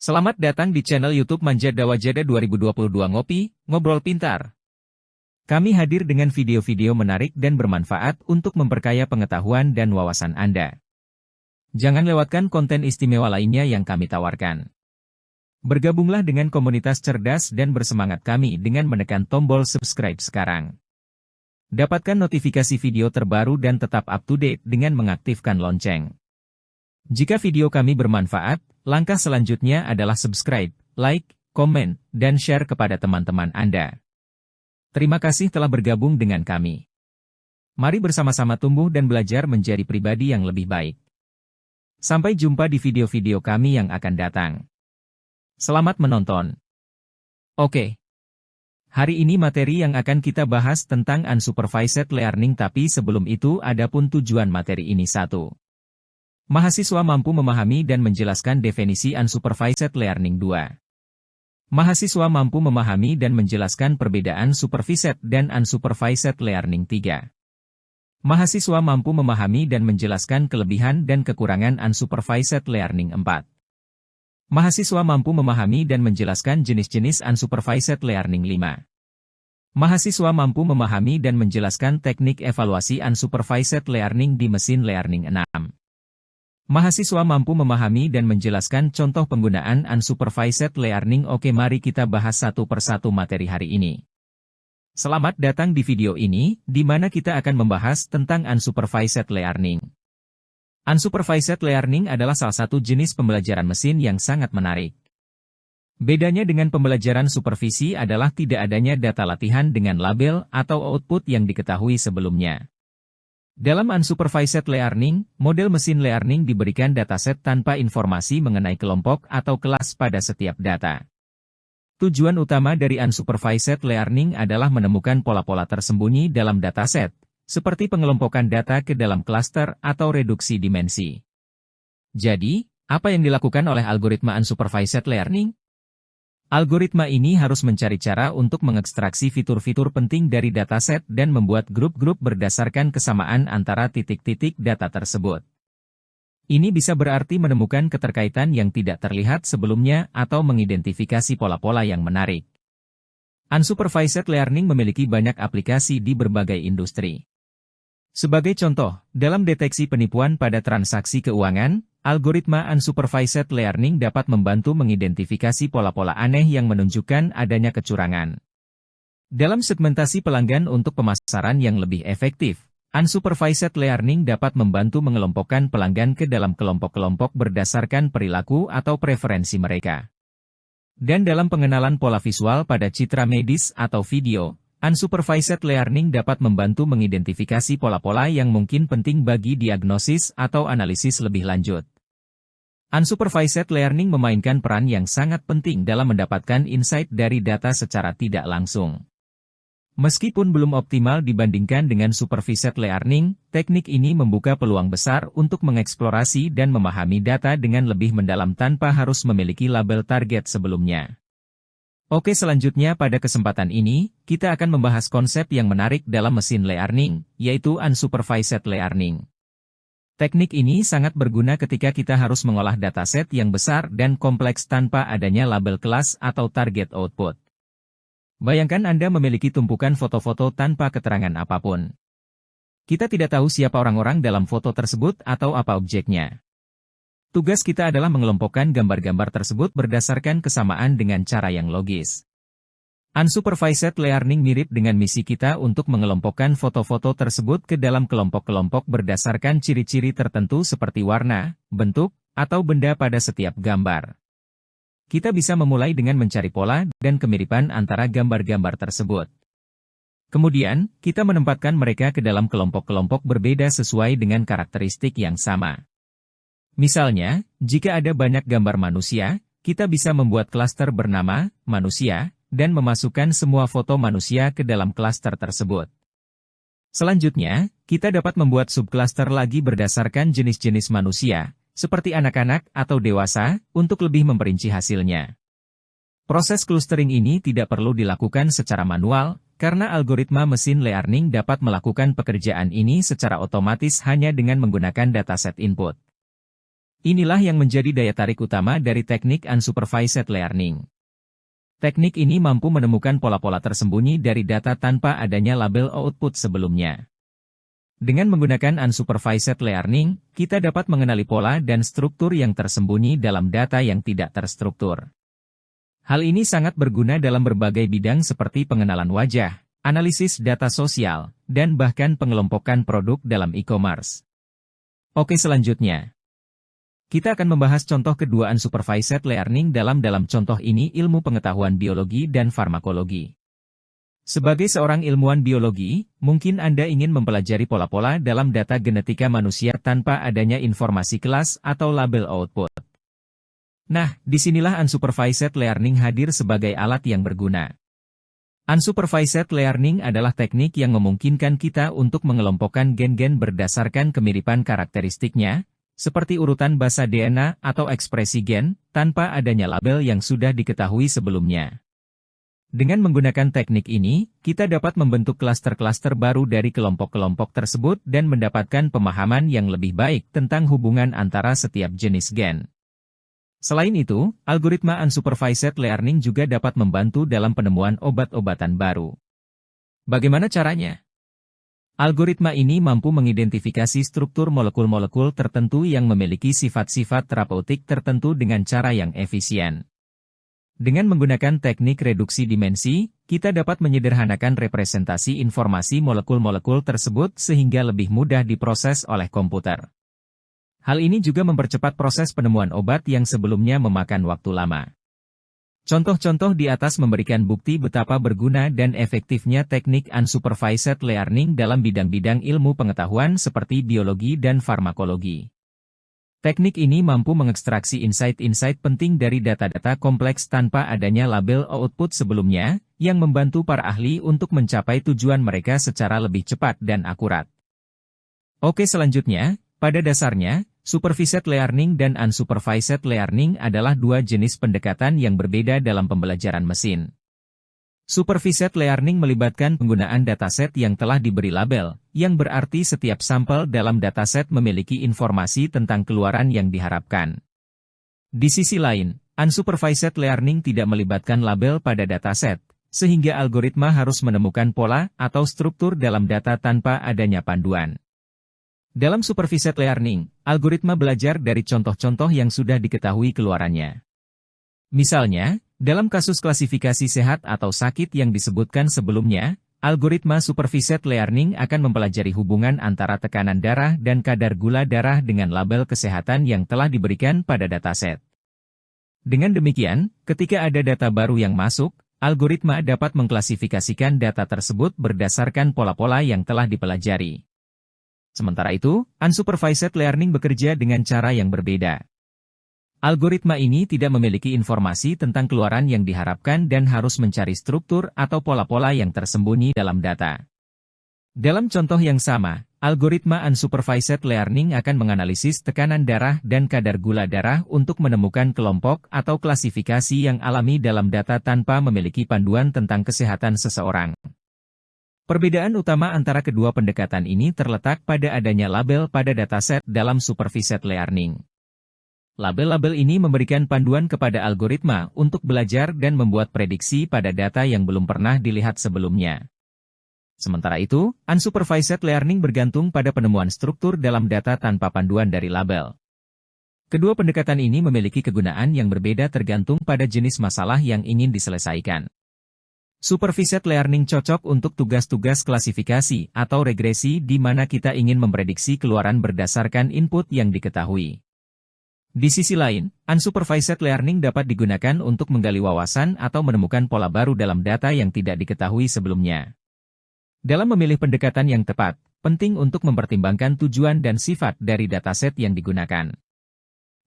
Selamat datang di channel YouTube Manja Dawajada 2022 Ngopi, Ngobrol Pintar. Kami hadir dengan video-video menarik dan bermanfaat untuk memperkaya pengetahuan dan wawasan Anda. Jangan lewatkan konten istimewa lainnya yang kami tawarkan. Bergabunglah dengan komunitas cerdas dan bersemangat kami dengan menekan tombol subscribe sekarang. Dapatkan notifikasi video terbaru dan tetap up to date dengan mengaktifkan lonceng. Jika video kami bermanfaat, langkah selanjutnya adalah subscribe, like, komen, dan share kepada teman-teman Anda. Terima kasih telah bergabung dengan kami. Mari bersama-sama tumbuh dan belajar menjadi pribadi yang lebih baik. Sampai jumpa di video-video kami yang akan datang. Selamat menonton. Oke. Hari ini materi yang akan kita bahas tentang unsupervised learning, tapi sebelum itu adapun tujuan materi ini satu. Mahasiswa mampu memahami dan menjelaskan definisi unsupervised learning 2. Mahasiswa mampu memahami dan menjelaskan perbedaan supervised dan unsupervised learning 3. Mahasiswa mampu memahami dan menjelaskan kelebihan dan kekurangan unsupervised learning 4. Mahasiswa mampu memahami dan menjelaskan jenis-jenis unsupervised learning 5. Mahasiswa mampu memahami dan menjelaskan teknik evaluasi unsupervised learning di mesin learning 6. Mahasiswa mampu memahami dan menjelaskan contoh penggunaan unsupervised learning. Oke, mari kita bahas satu persatu materi hari ini. Selamat datang di video ini, di mana kita akan membahas tentang unsupervised learning. Unsupervised learning adalah salah satu jenis pembelajaran mesin yang sangat menarik. Bedanya dengan pembelajaran supervisi adalah tidak adanya data latihan dengan label atau output yang diketahui sebelumnya. Dalam unsupervised learning, model mesin learning diberikan dataset tanpa informasi mengenai kelompok atau kelas pada setiap data. Tujuan utama dari unsupervised learning adalah menemukan pola-pola tersembunyi dalam dataset, seperti pengelompokan data ke dalam klaster atau reduksi dimensi. Jadi, apa yang dilakukan oleh algoritma unsupervised learning? Algoritma ini harus mencari cara untuk mengekstraksi fitur-fitur penting dari dataset dan membuat grup-grup berdasarkan kesamaan antara titik-titik data tersebut. Ini bisa berarti menemukan keterkaitan yang tidak terlihat sebelumnya atau mengidentifikasi pola-pola yang menarik. Unsupervised learning memiliki banyak aplikasi di berbagai industri. Sebagai contoh, dalam deteksi penipuan pada transaksi keuangan, algoritma unsupervised learning dapat membantu mengidentifikasi pola-pola aneh yang menunjukkan adanya kecurangan. Dalam segmentasi pelanggan untuk pemasaran yang lebih efektif, unsupervised learning dapat membantu mengelompokkan pelanggan ke dalam kelompok-kelompok berdasarkan perilaku atau preferensi mereka. Dan dalam pengenalan pola visual pada citra medis atau video, unsupervised learning dapat membantu mengidentifikasi pola-pola yang mungkin penting bagi diagnosis atau analisis lebih lanjut. Unsupervised learning memainkan peran yang sangat penting dalam mendapatkan insight dari data secara tidak langsung. Meskipun belum optimal dibandingkan dengan supervised learning, teknik ini membuka peluang besar untuk mengeksplorasi dan memahami data dengan lebih mendalam tanpa harus memiliki label target sebelumnya. Oke, selanjutnya pada kesempatan ini, kita akan membahas konsep yang menarik dalam mesin learning, yaitu unsupervised learning. Teknik ini sangat berguna ketika kita harus mengolah dataset yang besar dan kompleks tanpa adanya label kelas atau target output. Bayangkan Anda memiliki tumpukan foto-foto tanpa keterangan apapun. Kita tidak tahu siapa orang-orang dalam foto tersebut atau apa objeknya. Tugas kita adalah mengelompokkan gambar-gambar tersebut berdasarkan kesamaan dengan cara yang logis. Unsupervised learning mirip dengan misi kita untuk mengelompokkan foto-foto tersebut ke dalam kelompok-kelompok berdasarkan ciri-ciri tertentu seperti warna, bentuk, atau benda pada setiap gambar. Kita bisa memulai dengan mencari pola dan kemiripan antara gambar-gambar tersebut. Kemudian, kita menempatkan mereka ke dalam kelompok-kelompok berbeda sesuai dengan karakteristik yang sama. Misalnya, jika ada banyak gambar manusia, kita bisa membuat klaster bernama manusia dan memasukkan semua foto manusia ke dalam klaster tersebut. Selanjutnya, kita dapat membuat subklaster lagi berdasarkan jenis-jenis manusia, seperti anak-anak atau dewasa, untuk lebih memperinci hasilnya. Proses clustering ini tidak perlu dilakukan secara manual, karena algoritma mesin learning dapat melakukan pekerjaan ini secara otomatis hanya dengan menggunakan dataset input. Inilah yang menjadi daya tarik utama dari teknik unsupervised learning. Teknik ini mampu menemukan pola-pola tersembunyi dari data tanpa adanya label output sebelumnya. Dengan menggunakan unsupervised learning, kita dapat mengenali pola dan struktur yang tersembunyi dalam data yang tidak terstruktur. Hal ini sangat berguna dalam berbagai bidang seperti pengenalan wajah, analisis data sosial, dan bahkan pengelompokan produk dalam e-commerce. Oke, selanjutnya. Kita akan membahas contoh kedua unsupervised learning dalam contoh ini ilmu pengetahuan biologi dan farmakologi. Sebagai seorang ilmuwan biologi, mungkin Anda ingin mempelajari pola-pola dalam data genetika manusia tanpa adanya informasi kelas atau label output. Nah, disinilah unsupervised learning hadir sebagai alat yang berguna. Unsupervised learning adalah teknik yang memungkinkan kita untuk mengelompokkan gen-gen berdasarkan kemiripan karakteristiknya, seperti urutan basa DNA atau ekspresi gen, tanpa adanya label yang sudah diketahui sebelumnya. Dengan menggunakan teknik ini, kita dapat membentuk klaster-klaster baru dari kelompok-kelompok tersebut dan mendapatkan pemahaman yang lebih baik tentang hubungan antara setiap jenis gen. Selain itu, algoritma unsupervised learning juga dapat membantu dalam penemuan obat-obatan baru. Bagaimana caranya? Algoritma ini mampu mengidentifikasi struktur molekul-molekul tertentu yang memiliki sifat-sifat terapeutik tertentu dengan cara yang efisien. Dengan menggunakan teknik reduksi dimensi, kita dapat menyederhanakan representasi informasi molekul-molekul tersebut sehingga lebih mudah diproses oleh komputer. Hal ini juga mempercepat proses penemuan obat yang sebelumnya memakan waktu lama. Contoh-contoh di atas memberikan bukti betapa berguna dan efektifnya teknik unsupervised learning dalam bidang-bidang ilmu pengetahuan seperti biologi dan farmakologi. Teknik ini mampu mengekstraksi insight-insight penting dari data-data kompleks tanpa adanya label output sebelumnya, yang membantu para ahli untuk mencapai tujuan mereka secara lebih cepat dan akurat. Oke, selanjutnya, pada dasarnya, supervised learning dan unsupervised learning adalah dua jenis pendekatan yang berbeda dalam pembelajaran mesin. Supervised learning melibatkan penggunaan dataset yang telah diberi label, yang berarti setiap sampel dalam dataset memiliki informasi tentang keluaran yang diharapkan. Di sisi lain, unsupervised learning tidak melibatkan label pada dataset, sehingga algoritma harus menemukan pola atau struktur dalam data tanpa adanya panduan. Dalam supervised learning, algoritma belajar dari contoh-contoh yang sudah diketahui keluarannya. Misalnya, dalam kasus klasifikasi sehat atau sakit yang disebutkan sebelumnya, algoritma supervised learning akan mempelajari hubungan antara tekanan darah dan kadar gula darah dengan label kesehatan yang telah diberikan pada dataset. Dengan demikian, ketika ada data baru yang masuk, algoritma dapat mengklasifikasikan data tersebut berdasarkan pola-pola yang telah dipelajari. Sementara itu, unsupervised learning bekerja dengan cara yang berbeda. Algoritma ini tidak memiliki informasi tentang keluaran yang diharapkan dan harus mencari struktur atau pola-pola yang tersembunyi dalam data. Dalam contoh yang sama, algoritma unsupervised learning akan menganalisis tekanan darah dan kadar gula darah untuk menemukan kelompok atau klasifikasi yang alami dalam data tanpa memiliki panduan tentang kesehatan seseorang. Perbedaan utama antara kedua pendekatan ini terletak pada adanya label pada dataset dalam supervised learning. Label-label ini memberikan panduan kepada algoritma untuk belajar dan membuat prediksi pada data yang belum pernah dilihat sebelumnya. Sementara itu, unsupervised learning bergantung pada penemuan struktur dalam data tanpa panduan dari label. Kedua pendekatan ini memiliki kegunaan yang berbeda tergantung pada jenis masalah yang ingin diselesaikan. Supervised learning cocok untuk tugas-tugas klasifikasi atau regresi di mana kita ingin memprediksi keluaran berdasarkan input yang diketahui. Di sisi lain, unsupervised learning dapat digunakan untuk menggali wawasan atau menemukan pola baru dalam data yang tidak diketahui sebelumnya. Dalam memilih pendekatan yang tepat, penting untuk mempertimbangkan tujuan dan sifat dari dataset yang digunakan.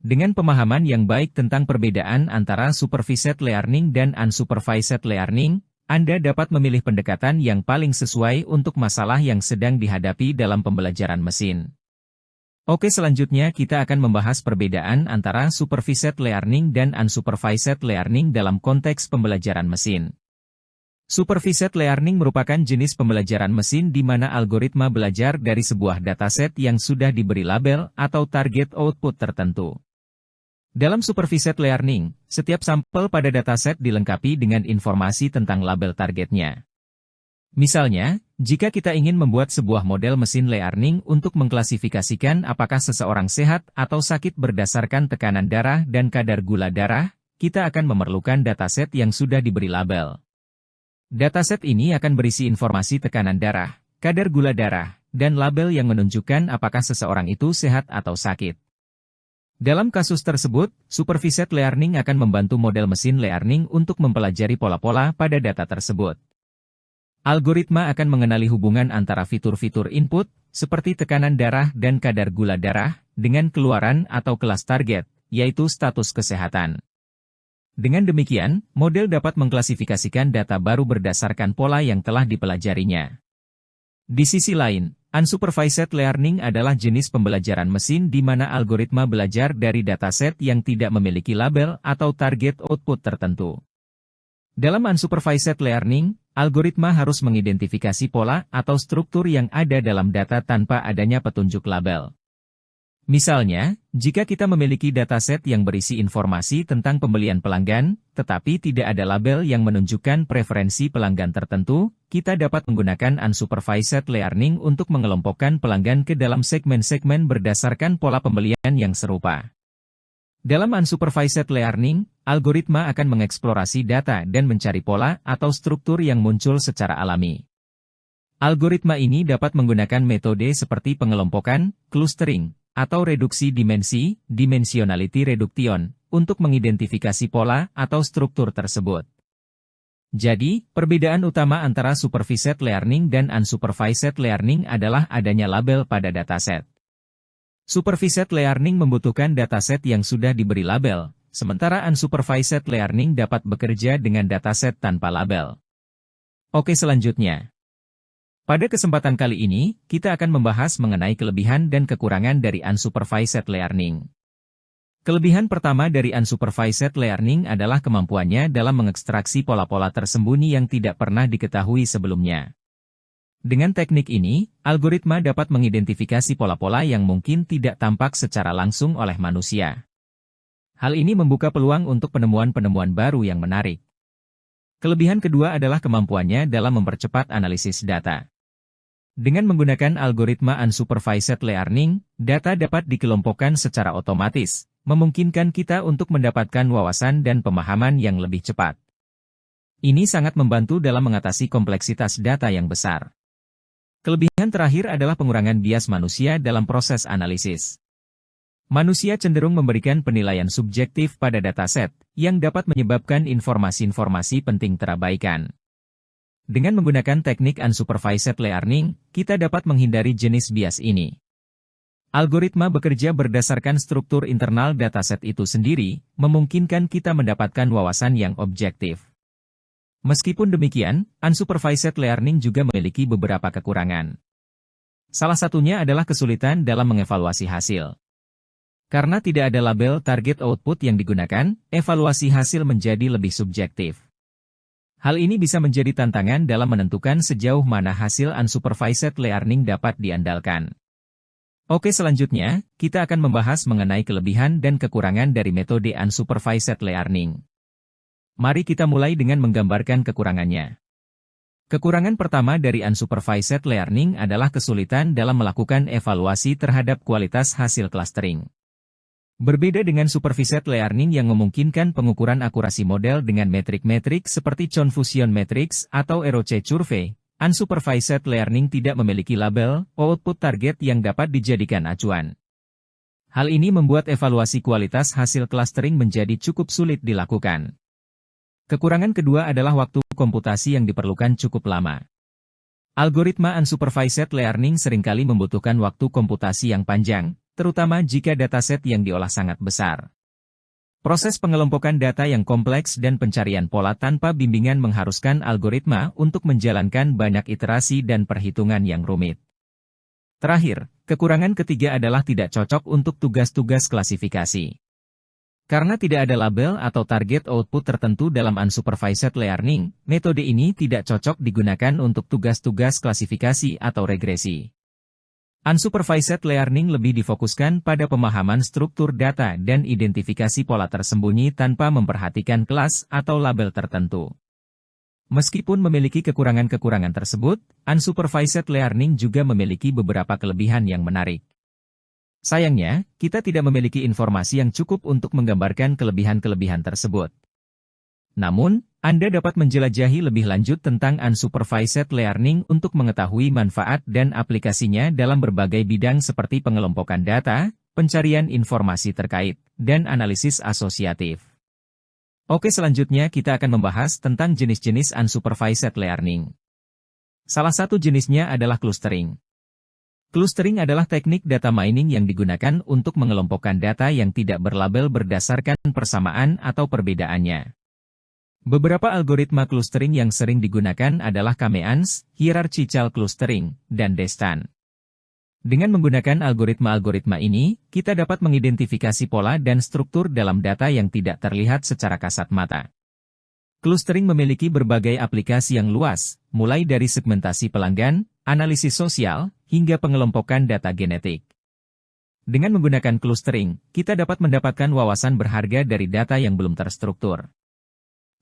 Dengan pemahaman yang baik tentang perbedaan antara supervised learning dan unsupervised learning, Anda dapat memilih pendekatan yang paling sesuai untuk masalah yang sedang dihadapi dalam pembelajaran mesin. Oke, selanjutnya kita akan membahas perbedaan antara supervised learning dan unsupervised learning dalam konteks pembelajaran mesin. Supervised learning merupakan jenis pembelajaran mesin di mana algoritma belajar dari sebuah dataset yang sudah diberi label atau target output tertentu. Dalam supervised learning, setiap sampel pada dataset dilengkapi dengan informasi tentang label targetnya. Misalnya, jika kita ingin membuat sebuah model mesin learning untuk mengklasifikasikan apakah seseorang sehat atau sakit berdasarkan tekanan darah dan kadar gula darah, kita akan memerlukan dataset yang sudah diberi label. Dataset ini akan berisi informasi tekanan darah, kadar gula darah, dan label yang menunjukkan apakah seseorang itu sehat atau sakit. Dalam kasus tersebut, supervised learning akan membantu model mesin learning untuk mempelajari pola-pola pada data tersebut. Algoritma akan mengenali hubungan antara fitur-fitur input, seperti tekanan darah dan kadar gula darah, dengan keluaran atau kelas target, yaitu status kesehatan. Dengan demikian, model dapat mengklasifikasikan data baru berdasarkan pola yang telah dipelajarinya. Di sisi lain, unsupervised learning adalah jenis pembelajaran mesin di mana algoritma belajar dari dataset yang tidak memiliki label atau target output tertentu. Dalam unsupervised learning, algoritma harus mengidentifikasi pola atau struktur yang ada dalam data tanpa adanya petunjuk label. Misalnya, jika kita memiliki dataset yang berisi informasi tentang pembelian pelanggan, tetapi tidak ada label yang menunjukkan preferensi pelanggan tertentu, kita dapat menggunakan unsupervised learning untuk mengelompokkan pelanggan ke dalam segmen-segmen berdasarkan pola pembelian yang serupa. Dalam unsupervised learning, algoritma akan mengeksplorasi data dan mencari pola atau struktur yang muncul secara alami. Algoritma ini dapat menggunakan metode seperti pengelompokan, clustering, atau reduksi dimensi, dimensionality reduction, untuk mengidentifikasi pola atau struktur tersebut. Jadi, perbedaan utama antara supervised learning dan unsupervised learning adalah adanya label pada dataset. Supervised learning membutuhkan dataset yang sudah diberi label, sementara unsupervised learning dapat bekerja dengan dataset tanpa label. Oke, selanjutnya. Pada kesempatan kali ini, kita akan membahas mengenai kelebihan dan kekurangan dari unsupervised learning. Kelebihan pertama dari unsupervised learning adalah kemampuannya dalam mengekstraksi pola-pola tersembunyi yang tidak pernah diketahui sebelumnya. Dengan teknik ini, algoritma dapat mengidentifikasi pola-pola yang mungkin tidak tampak secara langsung oleh manusia. Hal ini membuka peluang untuk penemuan-penemuan baru yang menarik. Kelebihan kedua adalah kemampuannya dalam mempercepat analisis data. Dengan menggunakan algoritma unsupervised learning, data dapat dikelompokkan secara otomatis, memungkinkan kita untuk mendapatkan wawasan dan pemahaman yang lebih cepat. Ini sangat membantu dalam mengatasi kompleksitas data yang besar. Kelebihan terakhir adalah pengurangan bias manusia dalam proses analisis. Manusia cenderung memberikan penilaian subjektif pada dataset, yang dapat menyebabkan informasi-informasi penting terabaikan. Dengan menggunakan teknik unsupervised learning, kita dapat menghindari jenis bias ini. Algoritma bekerja berdasarkan struktur internal dataset itu sendiri, memungkinkan kita mendapatkan wawasan yang objektif. Meskipun demikian, unsupervised learning juga memiliki beberapa kekurangan. Salah satunya adalah kesulitan dalam mengevaluasi hasil. Karena tidak ada label target output yang digunakan, evaluasi hasil menjadi lebih subjektif. Hal ini bisa menjadi tantangan dalam menentukan sejauh mana hasil unsupervised learning dapat diandalkan. Oke, selanjutnya, kita akan membahas mengenai kelebihan dan kekurangan dari metode unsupervised learning. Mari kita mulai dengan menggambarkan kekurangannya. Kekurangan pertama dari unsupervised learning adalah kesulitan dalam melakukan evaluasi terhadap kualitas hasil clustering. Berbeda dengan supervised learning yang memungkinkan pengukuran akurasi model dengan metrik-metrik seperti confusion matrix atau ROC curve, unsupervised learning tidak memiliki label output target yang dapat dijadikan acuan. Hal ini membuat evaluasi kualitas hasil clustering menjadi cukup sulit dilakukan. Kekurangan kedua adalah waktu komputasi yang diperlukan cukup lama. Algoritma unsupervised learning seringkali membutuhkan waktu komputasi yang panjang, terutama jika dataset yang diolah sangat besar. Proses pengelompokan data yang kompleks dan pencarian pola tanpa bimbingan mengharuskan algoritma untuk menjalankan banyak iterasi dan perhitungan yang rumit. Terakhir, kekurangan ketiga adalah tidak cocok untuk tugas-tugas klasifikasi. Karena tidak ada label atau target output tertentu dalam unsupervised learning, metode ini tidak cocok digunakan untuk tugas-tugas klasifikasi atau regresi. Unsupervised learning lebih difokuskan pada pemahaman struktur data dan identifikasi pola tersembunyi tanpa memperhatikan kelas atau label tertentu. Meskipun memiliki kekurangan-kekurangan tersebut, unsupervised learning juga memiliki beberapa kelebihan yang menarik. Sayangnya, kita tidak memiliki informasi yang cukup untuk menggambarkan kelebihan-kelebihan tersebut. Namun, Anda dapat menjelajahi lebih lanjut tentang unsupervised learning untuk mengetahui manfaat dan aplikasinya dalam berbagai bidang seperti pengelompokan data, pencarian informasi terkait, dan analisis asosiatif. Oke, selanjutnya kita akan membahas tentang jenis-jenis unsupervised learning. Salah satu jenisnya adalah clustering. Clustering adalah teknik data mining yang digunakan untuk mengelompokkan data yang tidak berlabel berdasarkan persamaan atau perbedaannya. Beberapa algoritma clustering yang sering digunakan adalah K-means, hierarchical clustering, dan Destan. Dengan menggunakan algoritma-algoritma ini, kita dapat mengidentifikasi pola dan struktur dalam data yang tidak terlihat secara kasat mata. Clustering memiliki berbagai aplikasi yang luas, mulai dari segmentasi pelanggan, analisis sosial, hingga pengelompokan data genetik. Dengan menggunakan clustering, kita dapat mendapatkan wawasan berharga dari data yang belum terstruktur.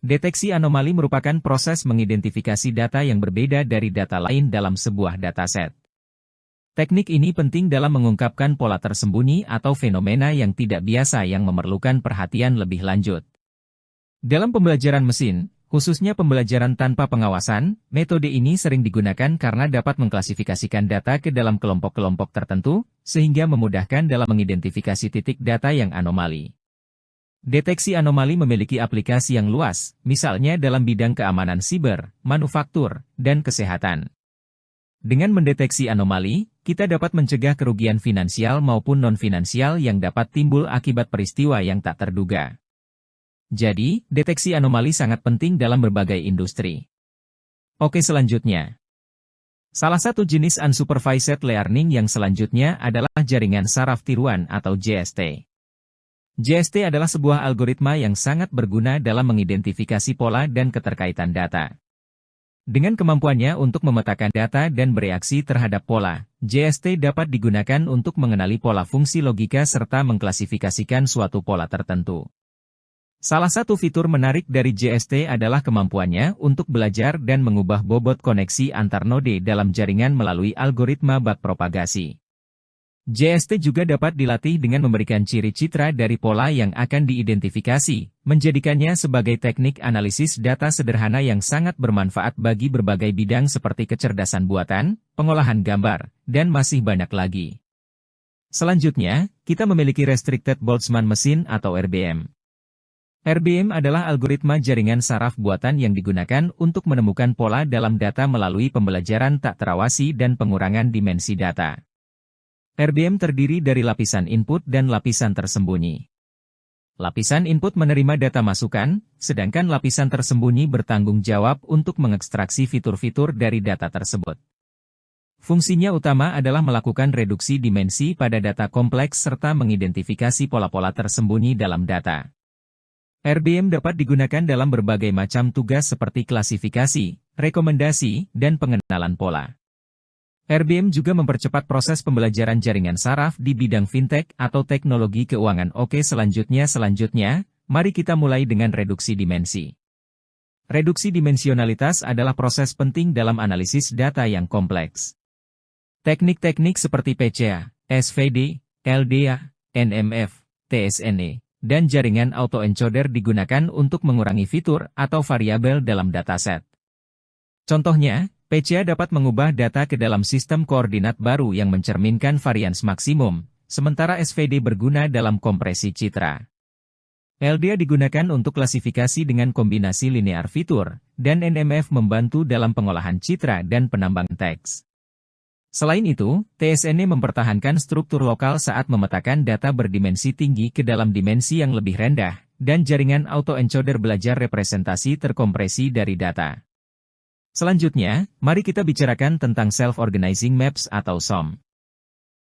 Deteksi anomali merupakan proses mengidentifikasi data yang berbeda dari data lain dalam sebuah dataset. Teknik ini penting dalam mengungkapkan pola tersembunyi atau fenomena yang tidak biasa yang memerlukan perhatian lebih lanjut. Dalam pembelajaran mesin, khususnya pembelajaran tanpa pengawasan, metode ini sering digunakan karena dapat mengklasifikasikan data ke dalam kelompok-kelompok tertentu, sehingga memudahkan dalam mengidentifikasi titik data yang anomali. Deteksi anomali memiliki aplikasi yang luas, misalnya dalam bidang keamanan siber, manufaktur, dan kesehatan. Dengan mendeteksi anomali, kita dapat mencegah kerugian finansial maupun non-finansial yang dapat timbul akibat peristiwa yang tak terduga. Jadi, deteksi anomali sangat penting dalam berbagai industri. Oke, selanjutnya. Salah satu jenis unsupervised learning yang selanjutnya adalah jaringan saraf tiruan atau JST. JST adalah sebuah algoritma yang sangat berguna dalam mengidentifikasi pola dan keterkaitan data. Dengan kemampuannya untuk memetakan data dan bereaksi terhadap pola, JST dapat digunakan untuk mengenali pola fungsi logika serta mengklasifikasikan suatu pola tertentu. Salah satu fitur menarik dari JST adalah kemampuannya untuk belajar dan mengubah bobot koneksi antar node dalam jaringan melalui algoritma backpropagasi. JST juga dapat dilatih dengan memberikan ciri citra dari pola yang akan diidentifikasi, menjadikannya sebagai teknik analisis data sederhana yang sangat bermanfaat bagi berbagai bidang seperti kecerdasan buatan, pengolahan gambar, dan masih banyak lagi. Selanjutnya, kita memiliki Restricted Boltzmann Machine atau RBM. RBM adalah algoritma jaringan saraf buatan yang digunakan untuk menemukan pola dalam data melalui pembelajaran tak terawasi dan pengurangan dimensi data. RBM terdiri dari lapisan input dan lapisan tersembunyi. Lapisan input menerima data masukan, sedangkan lapisan tersembunyi bertanggung jawab untuk mengekstraksi fitur-fitur dari data tersebut. Fungsinya utama adalah melakukan reduksi dimensi pada data kompleks serta mengidentifikasi pola-pola tersembunyi dalam data. RBM dapat digunakan dalam berbagai macam tugas seperti klasifikasi, rekomendasi, dan pengenalan pola. RBM juga mempercepat proses pembelajaran jaringan saraf di bidang fintech atau teknologi keuangan. Oke, selanjutnya, mari kita mulai dengan reduksi dimensi. Reduksi dimensionalitas adalah proses penting dalam analisis data yang kompleks. Teknik-teknik seperti PCA, SVD, LDA, NMF, TSNE, dan jaringan autoencoder digunakan untuk mengurangi fitur atau variabel dalam dataset. Contohnya, PCA dapat mengubah data ke dalam sistem koordinat baru yang mencerminkan varians maksimum, sementara SVD berguna dalam kompresi citra. LDA digunakan untuk klasifikasi dengan kombinasi linear fitur, dan NMF membantu dalam pengolahan citra dan penambang teks. Selain itu, TSNE mempertahankan struktur lokal saat memetakan data berdimensi tinggi ke dalam dimensi yang lebih rendah, dan jaringan autoencoder belajar representasi terkompresi dari data. Selanjutnya, mari kita bicarakan tentang Self-Organizing Maps atau SOM.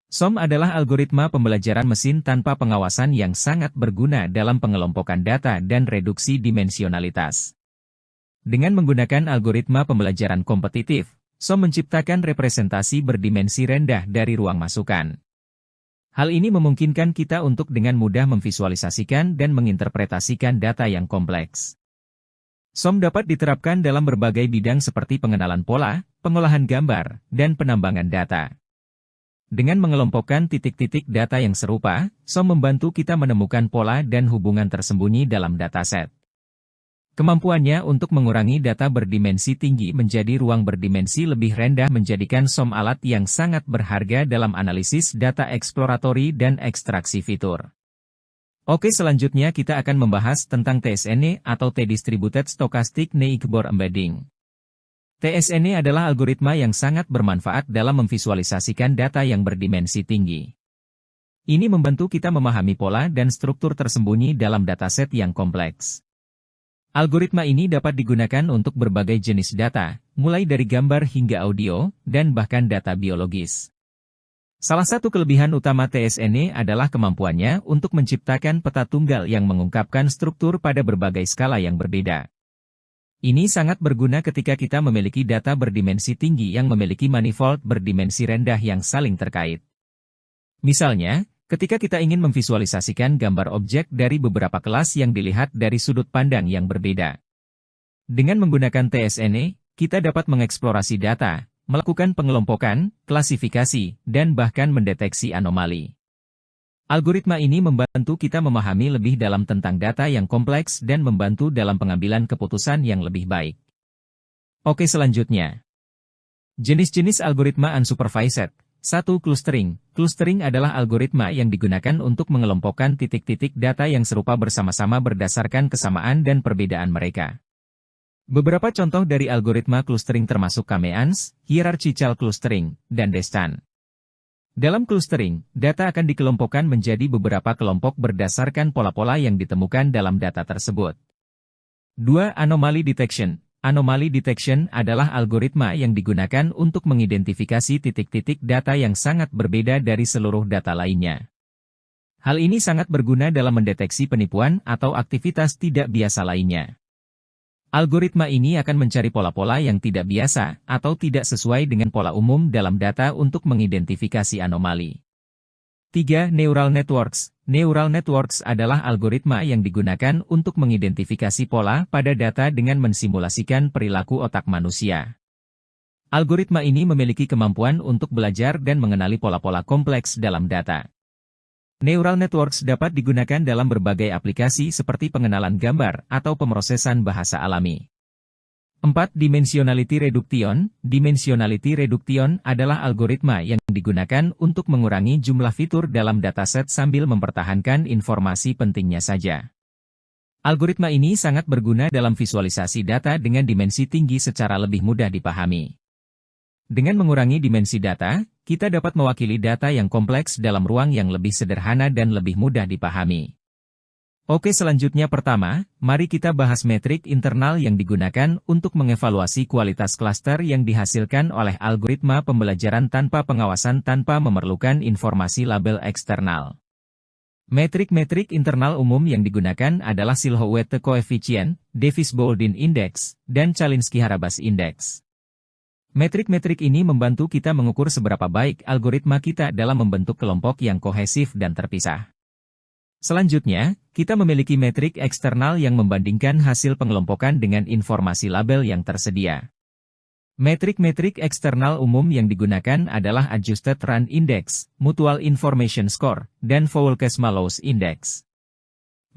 SOM adalah algoritma pembelajaran mesin tanpa pengawasan yang sangat berguna dalam pengelompokan data dan reduksi dimensionalitas. Dengan menggunakan algoritma pembelajaran kompetitif, SOM menciptakan representasi berdimensi rendah dari ruang masukan. Hal ini memungkinkan kita untuk dengan mudah memvisualisasikan dan menginterpretasikan data yang kompleks. SOM dapat diterapkan dalam berbagai bidang seperti pengenalan pola, pengolahan gambar, dan penambangan data. Dengan mengelompokkan titik-titik data yang serupa, SOM membantu kita menemukan pola dan hubungan tersembunyi dalam dataset. Kemampuannya untuk mengurangi data berdimensi tinggi menjadi ruang berdimensi lebih rendah menjadikan SOM alat yang sangat berharga dalam analisis data eksploratory dan ekstraksi fitur. Oke, selanjutnya kita akan membahas tentang TSNE atau T-Distributed Stochastic Neighbor Embedding. TSNE adalah algoritma yang sangat bermanfaat dalam memvisualisasikan data yang berdimensi tinggi. Ini membantu kita memahami pola dan struktur tersembunyi dalam dataset yang kompleks. Algoritma ini dapat digunakan untuk berbagai jenis data, mulai dari gambar hingga audio, dan bahkan data biologis. Salah satu kelebihan utama TSNE adalah kemampuannya untuk menciptakan peta tunggal yang mengungkapkan struktur pada berbagai skala yang berbeda. Ini sangat berguna ketika kita memiliki data berdimensi tinggi yang memiliki manifold berdimensi rendah yang saling terkait. Misalnya, ketika kita ingin memvisualisasikan gambar objek dari beberapa kelas yang dilihat dari sudut pandang yang berbeda. Dengan menggunakan TSNE, kita dapat mengeksplorasi data, melakukan pengelompokan, klasifikasi, dan bahkan mendeteksi anomali. Algoritma ini membantu kita memahami lebih dalam tentang data yang kompleks dan membantu dalam pengambilan keputusan yang lebih baik. Oke, selanjutnya. Jenis-jenis algoritma unsupervised. 1. Clustering. Clustering adalah algoritma yang digunakan untuk mengelompokkan titik-titik data yang serupa bersama-sama berdasarkan kesamaan dan perbedaan mereka. Beberapa contoh dari algoritma clustering termasuk K-means, hierarchical clustering, dan Destan. Dalam clustering, data akan dikelompokkan menjadi beberapa kelompok berdasarkan pola-pola yang ditemukan dalam data tersebut. 2. Anomaly detection. Anomaly detection adalah algoritma yang digunakan untuk mengidentifikasi titik-titik data yang sangat berbeda dari seluruh data lainnya. Hal ini sangat berguna dalam mendeteksi penipuan atau aktivitas tidak biasa lainnya. Algoritma ini akan mencari pola-pola yang tidak biasa atau tidak sesuai dengan pola umum dalam data untuk mengidentifikasi anomali. 3. Neural networks. Neural networks adalah algoritma yang digunakan untuk mengidentifikasi pola pada data dengan mensimulasikan perilaku otak manusia. Algoritma ini memiliki kemampuan untuk belajar dan mengenali pola-pola kompleks dalam data. Neural networks dapat digunakan dalam berbagai aplikasi seperti pengenalan gambar atau pemrosesan bahasa alami. 4. Dimensionality reduction. Dimensionality reduction adalah algoritma yang digunakan untuk mengurangi jumlah fitur dalam dataset sambil mempertahankan informasi pentingnya saja. Algoritma ini sangat berguna dalam visualisasi data dengan dimensi tinggi secara lebih mudah dipahami. Dengan mengurangi dimensi data, kita dapat mewakili data yang kompleks dalam ruang yang lebih sederhana dan lebih mudah dipahami. Oke, selanjutnya pertama, mari kita bahas metrik internal yang digunakan untuk mengevaluasi kualitas klaster yang dihasilkan oleh algoritma pembelajaran tanpa pengawasan tanpa memerlukan informasi label eksternal. Metrik-metrik internal umum yang digunakan adalah Silhouette Coefficient, Davis-Bouldin Index, dan Chalinsky-Harabas Index. Metrik-metrik ini membantu kita mengukur seberapa baik algoritma kita dalam membentuk kelompok yang kohesif dan terpisah. Selanjutnya, kita memiliki metrik eksternal yang membandingkan hasil pengelompokan dengan informasi label yang tersedia. Metrik-metrik eksternal umum yang digunakan adalah Adjusted Rand Index, Mutual Information Score, dan Foulkes-Mallows Index.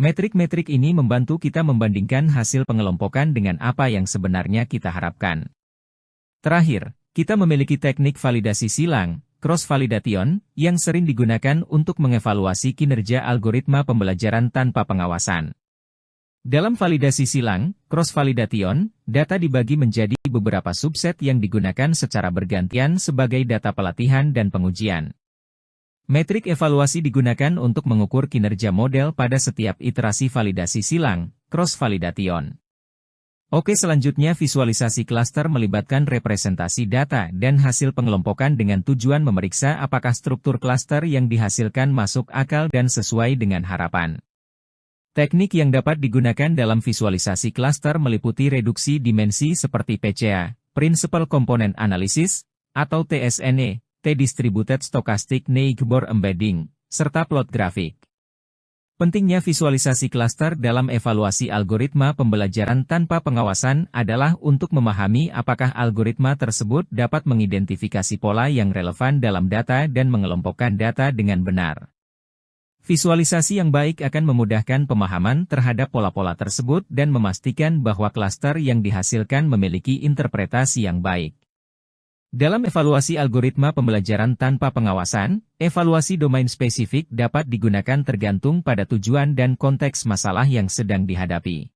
Metrik-metrik ini membantu kita membandingkan hasil pengelompokan dengan apa yang sebenarnya kita harapkan. Terakhir, kita memiliki teknik validasi silang, cross-validation, yang sering digunakan untuk mengevaluasi kinerja algoritma pembelajaran tanpa pengawasan. Dalam validasi silang, cross-validation, data dibagi menjadi beberapa subset yang digunakan secara bergantian sebagai data pelatihan dan pengujian. Metrik evaluasi digunakan untuk mengukur kinerja model pada setiap iterasi validasi silang, cross-validation. Oke, selanjutnya visualisasi klaster melibatkan representasi data dan hasil pengelompokan dengan tujuan memeriksa apakah struktur klaster yang dihasilkan masuk akal dan sesuai dengan harapan. Teknik yang dapat digunakan dalam visualisasi klaster meliputi reduksi dimensi seperti PCA, Principal Component Analysis, atau TSNE, T-Distributed Stochastic Neighbor Embedding, serta plot grafik. Pentingnya visualisasi klaster dalam evaluasi algoritma pembelajaran tanpa pengawasan adalah untuk memahami apakah algoritma tersebut dapat mengidentifikasi pola yang relevan dalam data dan mengelompokkan data dengan benar. Visualisasi yang baik akan memudahkan pemahaman terhadap pola-pola tersebut dan memastikan bahwa klaster yang dihasilkan memiliki interpretasi yang baik. Dalam evaluasi algoritma pembelajaran tanpa pengawasan, evaluasi domain spesifik dapat digunakan tergantung pada tujuan dan konteks masalah yang sedang dihadapi.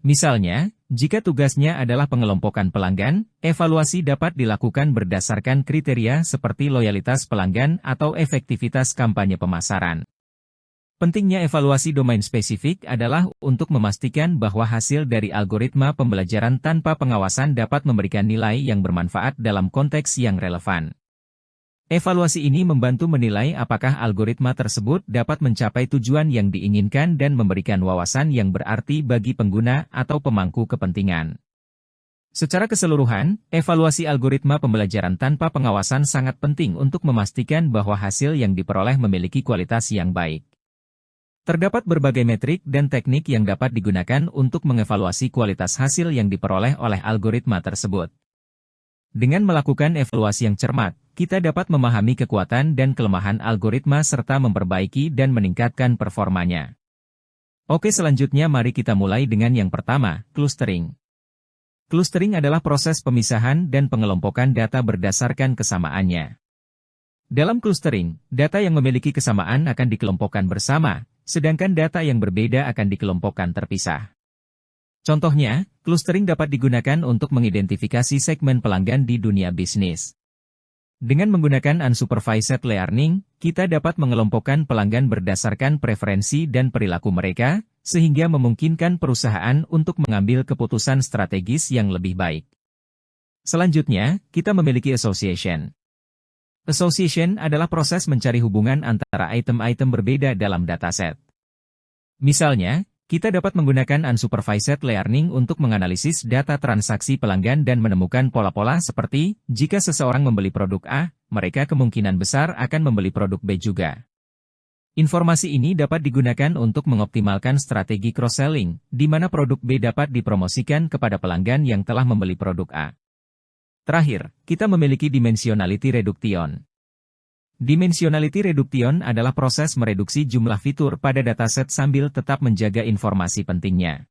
Misalnya, jika tugasnya adalah pengelompokan pelanggan, evaluasi dapat dilakukan berdasarkan kriteria seperti loyalitas pelanggan atau efektivitas kampanye pemasaran. Pentingnya evaluasi domain spesifik adalah untuk memastikan bahwa hasil dari algoritma pembelajaran tanpa pengawasan dapat memberikan nilai yang bermanfaat dalam konteks yang relevan. Evaluasi ini membantu menilai apakah algoritma tersebut dapat mencapai tujuan yang diinginkan dan memberikan wawasan yang berarti bagi pengguna atau pemangku kepentingan. Secara keseluruhan, evaluasi algoritma pembelajaran tanpa pengawasan sangat penting untuk memastikan bahwa hasil yang diperoleh memiliki kualitas yang baik. Terdapat berbagai metrik dan teknik yang dapat digunakan untuk mengevaluasi kualitas hasil yang diperoleh oleh algoritma tersebut. Dengan melakukan evaluasi yang cermat, kita dapat memahami kekuatan dan kelemahan algoritma serta memperbaiki dan meningkatkan performanya. Oke, selanjutnya mari kita mulai dengan yang pertama, clustering. Clustering adalah proses pemisahan dan pengelompokan data berdasarkan kesamaannya. Dalam clustering, data yang memiliki kesamaan akan dikelompokkan bersama, sedangkan data yang berbeda akan dikelompokkan terpisah. Contohnya, clustering dapat digunakan untuk mengidentifikasi segmen pelanggan di dunia bisnis. Dengan menggunakan unsupervised learning, kita dapat mengelompokkan pelanggan berdasarkan preferensi dan perilaku mereka, sehingga memungkinkan perusahaan untuk mengambil keputusan strategis yang lebih baik. Selanjutnya, kita memiliki association. Association adalah proses mencari hubungan antara item-item berbeda dalam dataset. Misalnya, kita dapat menggunakan unsupervised learning untuk menganalisis data transaksi pelanggan dan menemukan pola-pola seperti, jika seseorang membeli produk A, mereka kemungkinan besar akan membeli produk B juga. Informasi ini dapat digunakan untuk mengoptimalkan strategi cross-selling, di mana produk B dapat dipromosikan kepada pelanggan yang telah membeli produk A. Terakhir, kita memiliki dimensionality reduction. Dimensionality reduction adalah proses mereduksi jumlah fitur pada dataset sambil tetap menjaga informasi pentingnya.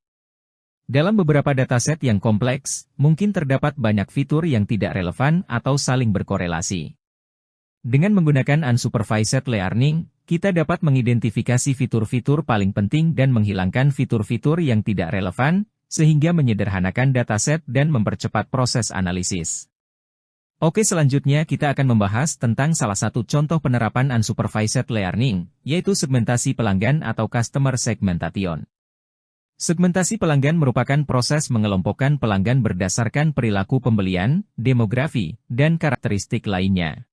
Dalam beberapa dataset yang kompleks, mungkin terdapat banyak fitur yang tidak relevan atau saling berkorelasi. Dengan menggunakan unsupervised learning, kita dapat mengidentifikasi fitur-fitur paling penting dan menghilangkan fitur-fitur yang tidak relevan, sehingga menyederhanakan dataset dan mempercepat proses analisis. Oke, selanjutnya kita akan membahas tentang salah satu contoh penerapan unsupervised learning, yaitu segmentasi pelanggan atau customer segmentation. Segmentasi pelanggan merupakan proses mengelompokkan pelanggan berdasarkan perilaku pembelian, demografi, dan karakteristik lainnya.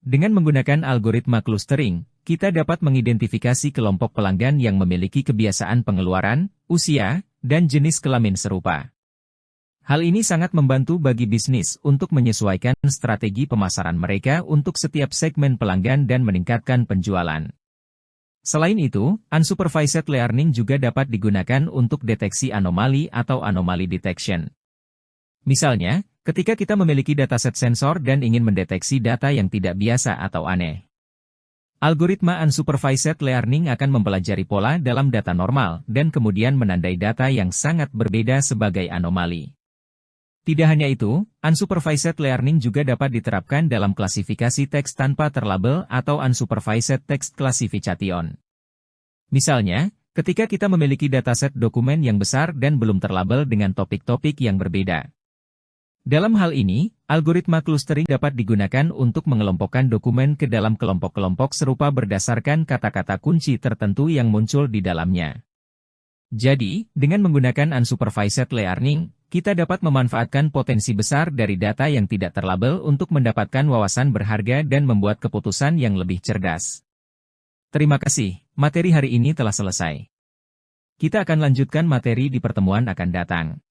Dengan menggunakan algoritma clustering, kita dapat mengidentifikasi kelompok pelanggan yang memiliki kebiasaan pengeluaran, usia, dan jenis kelamin serupa. Hal ini sangat membantu bagi bisnis untuk menyesuaikan strategi pemasaran mereka untuk setiap segmen pelanggan dan meningkatkan penjualan. Selain itu, unsupervised learning juga dapat digunakan untuk deteksi anomali atau anomaly detection. Misalnya, ketika kita memiliki dataset sensor dan ingin mendeteksi data yang tidak biasa atau aneh. Algoritma unsupervised learning akan mempelajari pola dalam data normal dan kemudian menandai data yang sangat berbeda sebagai anomali. Tidak hanya itu, unsupervised learning juga dapat diterapkan dalam klasifikasi teks tanpa terlabel atau unsupervised text classification. Misalnya, ketika kita memiliki dataset dokumen yang besar dan belum terlabel dengan topik-topik yang berbeda. Dalam hal ini, algoritma clustering dapat digunakan untuk mengelompokkan dokumen ke dalam kelompok-kelompok serupa berdasarkan kata-kata kunci tertentu yang muncul di dalamnya. Jadi, dengan menggunakan unsupervised learning, kita dapat memanfaatkan potensi besar dari data yang tidak terlabel untuk mendapatkan wawasan berharga dan membuat keputusan yang lebih cerdas. Terima kasih, materi hari ini telah selesai. Kita akan lanjutkan materi di pertemuan akan datang.